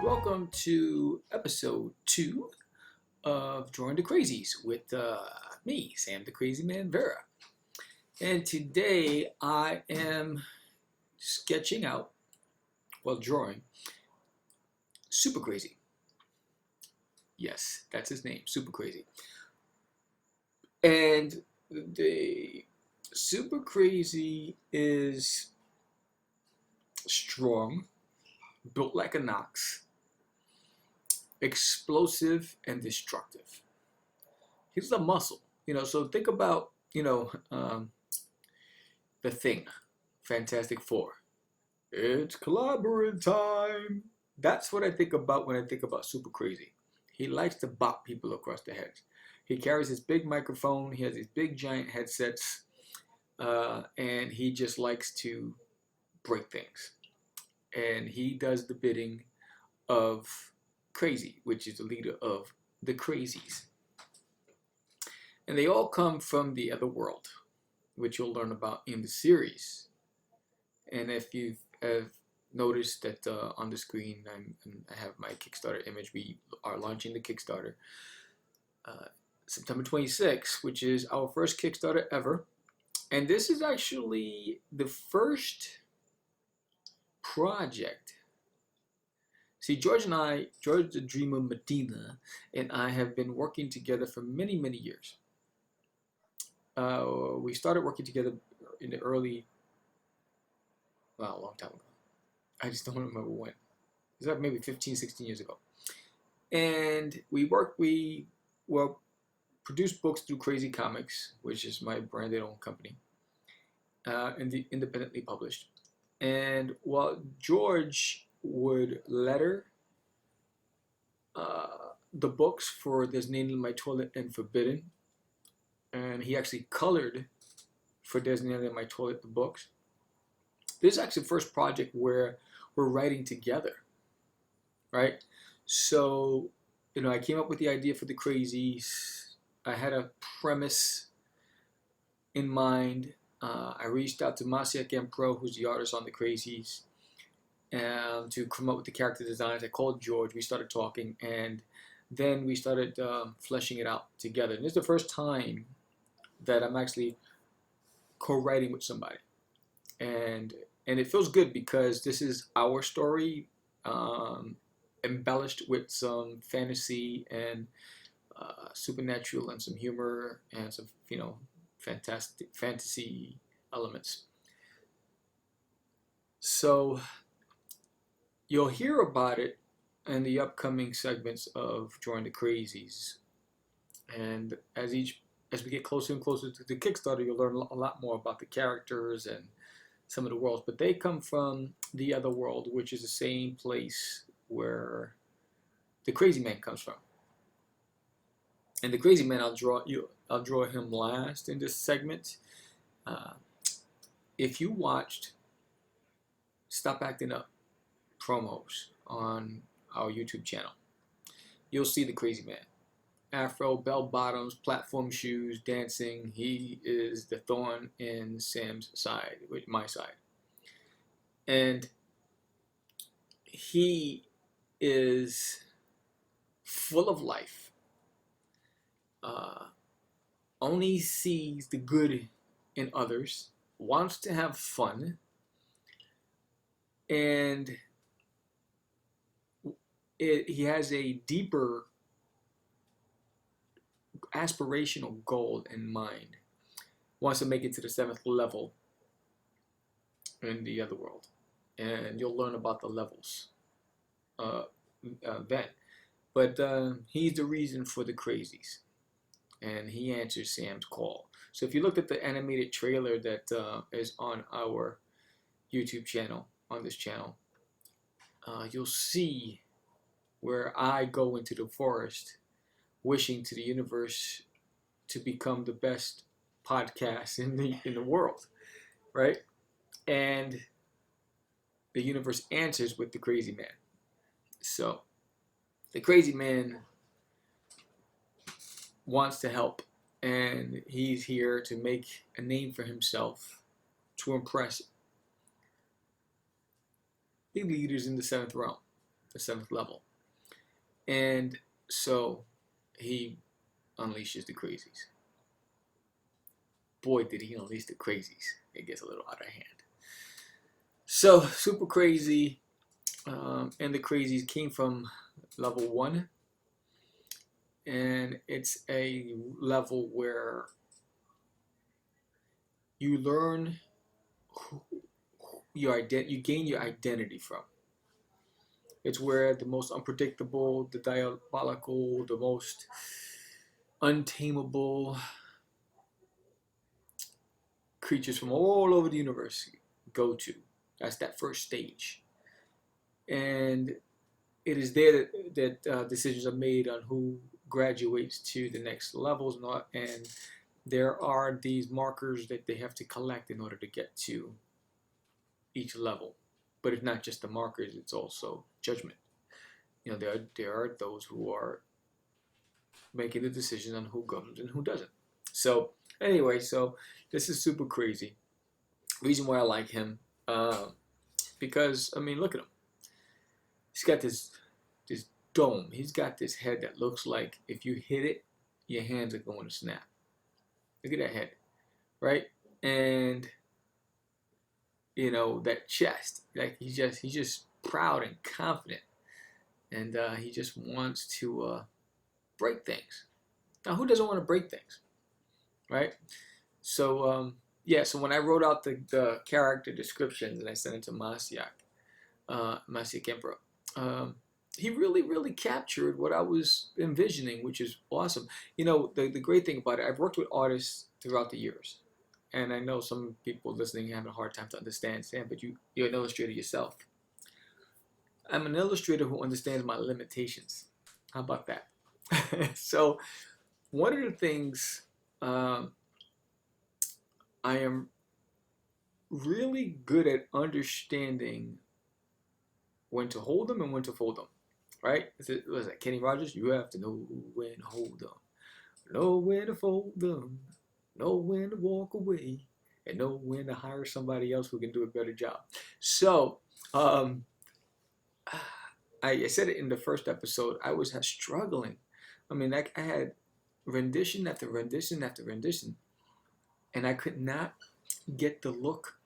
Welcome to episode 2 of Drawing the Crazies with me, Sam the Crazy Man Vera. And today I am sketching out, drawing, Super Crazee. Yes, that's his name, Super Crazee. And the Super Crazee is strong, built like an ox, explosive and destructive. He's a muscle, so think about, the Thing, Fantastic Four. It's clobbering time. That's what I think about when I think about Super Crazee. He likes to bop people across the heads. He carries his big microphone. He has these big giant headsets, and he just likes to break things. And he does the bidding of Crazee, which is the leader of the Crazies. And they all come from the other world, which you'll learn about in the series. And if you have noticed that on the screen, I have my Kickstarter image. We are launching the Kickstarter September 26th, which is our first Kickstarter ever. And this is actually the first project. See, George the Dreamer Medina, and I have been working together for many, many years. We started working together in the early, a long time ago. I just don't remember when. It was like maybe 15, 16 years ago. And we produced books through Crazee Comics, which is my branded own company, and independently published. And while George would letter the books for There's Name in My Toilet and Forbidden, and he actually colored for There's Name in My Toilet the books. This is actually the first project where we're writing together, right? So, I came up with the idea for the Crazies. I had a premise in mind. I reached out to Masiak M. Pro, who's the artist on the Crazies, to come up with the character designs. I called George. We started talking, and then we started fleshing it out together. And this is the first time that I'm actually co-writing with somebody, and it feels good because this is our story, embellished with some fantasy and supernatural and some humor and some fantastic fantasy elements. So you'll hear about it in the upcoming segments of Drawing the Crazies, and as we get closer and closer to the Kickstarter, you'll learn a lot more about the characters and some of the worlds. But they come from the other world, which is the same place where the Crazy Man comes from. And the Crazy Man, I'll draw him last in this segment. If you watched Stop Acting Up promos on our YouTube channel, you'll see the Crazy Man. Afro, bell bottoms, platform shoes, dancing. He is the thorn in Sam's side, with my side. And he is full of life. Only sees the good in others, wants to have fun, and he has a deeper aspirational goal in mind. Wants to make it to the 7th level in the other world, and you'll learn about the levels then. But he's the reason for the Crazies, and he answers Sam's call. So if you looked at the animated trailer that is on our YouTube channel, on this channel, you'll see where I go into the forest wishing to the universe to become the best podcast in the world, right? And the universe answers with the Crazy Man. So the Crazy Man wants to help, and he's here to make a name for himself, to impress the leaders in the 7th realm, the 7th level. And so he unleashes the Crazees. Boy, did he unleash the Crazees. It gets a little out of hand. So, super crazy. And the Crazees came from level 1. And it's a level where you learn you gain your identity from. It's where the most unpredictable, the diabolical, the most untamable creatures from all over the universe go to. That's that first stage. And it is there that decisions are made on who graduates to the next levels, and there are these markers that they have to collect in order to get to each level. But it's not just the markers, it's also judgment. You know, there are those who are making the decision on who goes and who doesn't. So anyway, so this is super crazy. Reason why I like him, because I mean, look at him. He's got this dome. He's got this head that looks like if you hit it, your hands are going to snap. Look at that head, right? And you know, that chest, like he's just proud and confident, and he just wants to break things. Now, who doesn't want to break things, right? So yeah, so when I wrote out the character descriptions and I sent it to Masiak Emperor, he really captured what I was envisioning, which is awesome. You know, the great thing about it, I've worked with artists throughout the years. And I know some people listening have a hard time to understand, Sam, but you're an illustrator yourself. I'm an illustrator who understands my limitations. How about that? So one of the things I am really good at understanding when to hold them and when to fold them, right? Was that Kenny Rogers? You have to know when to hold them, know when to fold them, know when to walk away, and know when to hire somebody else who can do a better job. So, I said it in the first episode. I was struggling. I mean, I had rendition after rendition after rendition, and I could not get the look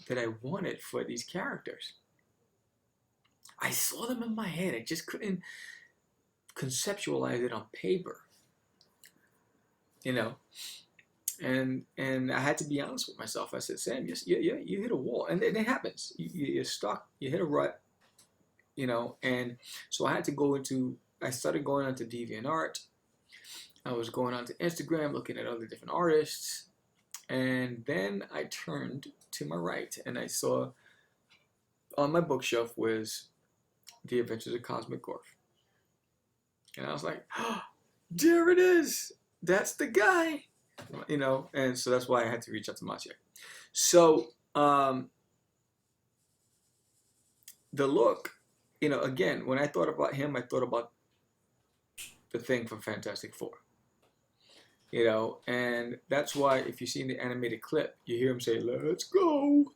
that I wanted for these characters. I saw them in my head. I just couldn't conceptualize it on paper. You know, and I had to be honest with myself. I said, Sam, you hit a wall, and it happens. You're stuck. You hit a rut. You know, and so I had to go into. I started going onto DeviantArt. I was going onto Instagram, looking at other different artists, and then I turned to my right, and I saw on my bookshelf was The Adventures of Cosmic Gorf, and I was like, oh, there it is. That's the guy. You know, and so that's why I had to reach out to Maciek. So the look, you know, again, when I thought about him, I thought about the Thing from Fantastic Four. You know, and that's why if you see in the animated clip, you hear him say, "Let's go,"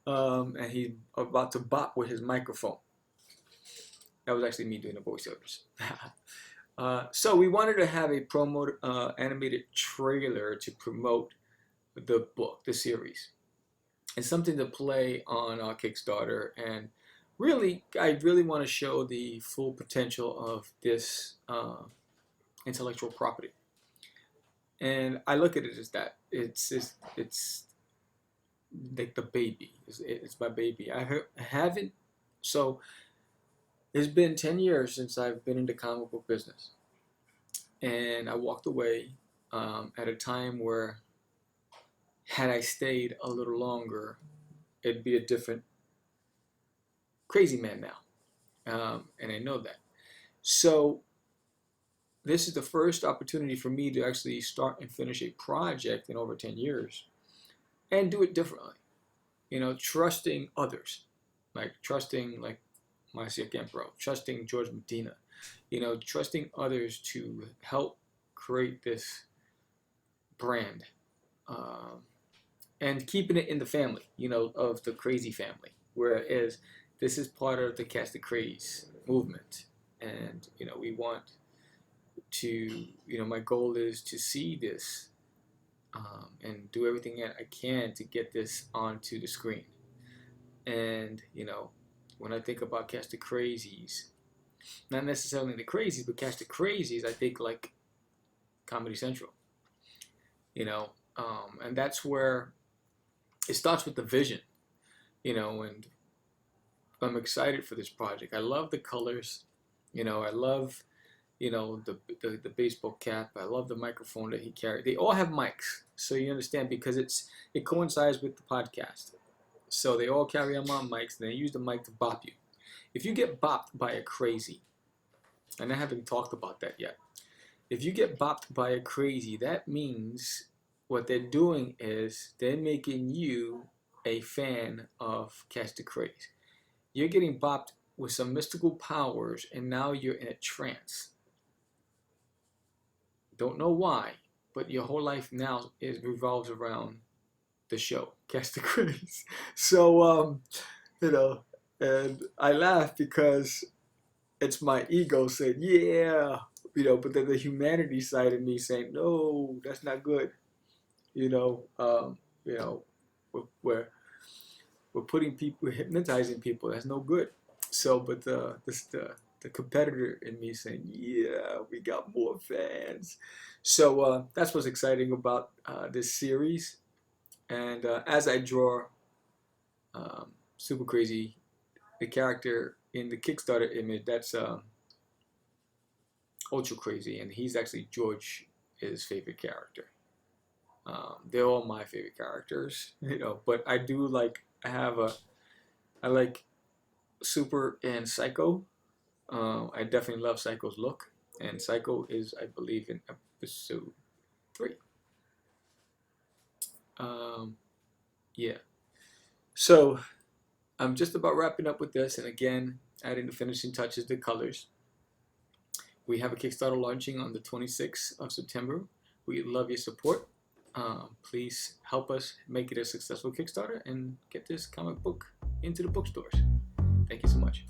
and he's about to bop with his microphone. That was actually me doing the voiceovers. So we wanted to have a animated trailer to promote the book, the series. It's something to play on our Kickstarter, and really, I really want to show the full potential of this intellectual property. And I look at it as that. It's like the baby. It's my baby. I haven't. So it's been 10 years since I've been in the comic book business, and I walked away at a time where, had I stayed a little longer, it'd be a different crazy man now, and I know that. So this is the first opportunity for me to actually start and finish a project in over 10 years and do it differently. You know, trusting others, like trusting like Masiek Emperor, trusting George Medina, you know, trusting others to help create this brand, and keeping it in the family, you know, of the Crazee family. Whereas this is part of the Catch the Craze movement, and we want to, my goal is to see this, and do everything that I can to get this onto the screen. And when I think about Catch the Crazies, not necessarily the Crazies, but Catch the Crazies, I think like Comedy Central, and that's where it starts with the vision, and I'm excited for this project. I love the colors, I love, the baseball cap. I love the microphone that he carried. They all have mics, so you understand, because it coincides with the podcast. So they all carry them on mics, and they use the mic to bop you. If you get bopped by a crazy, and I haven't talked about that yet. If you get bopped by a crazy, that means what they're doing is they're making you a fan of Catch the Craze. You're getting bopped with some mystical powers, and now you're in a trance. Don't know why, but your whole life now revolves around the show, Catch the Craze. So, and I laugh because it's my ego saying, yeah, but then the humanity side of me saying, no, that's not good. We're putting people, we're hypnotizing people. That's no good. So, but the competitor in me saying, yeah, we got more fans. So that's what's exciting about this series. And as I draw Super Crazy, the character in the Kickstarter image, that's Ultra Crazy, and he's actually George's favorite character. They're all my favorite characters, but I do like, I like Super and Psycho. I definitely love Psycho's look, and Psycho is, I believe, in episode 3. Yeah. So I'm just about wrapping up with this, and again, adding the finishing touches, the colors. We have a Kickstarter launching on the 26th of September. We love your support. Please help us make it a successful Kickstarter and get this comic book into the bookstores. Thank you so much.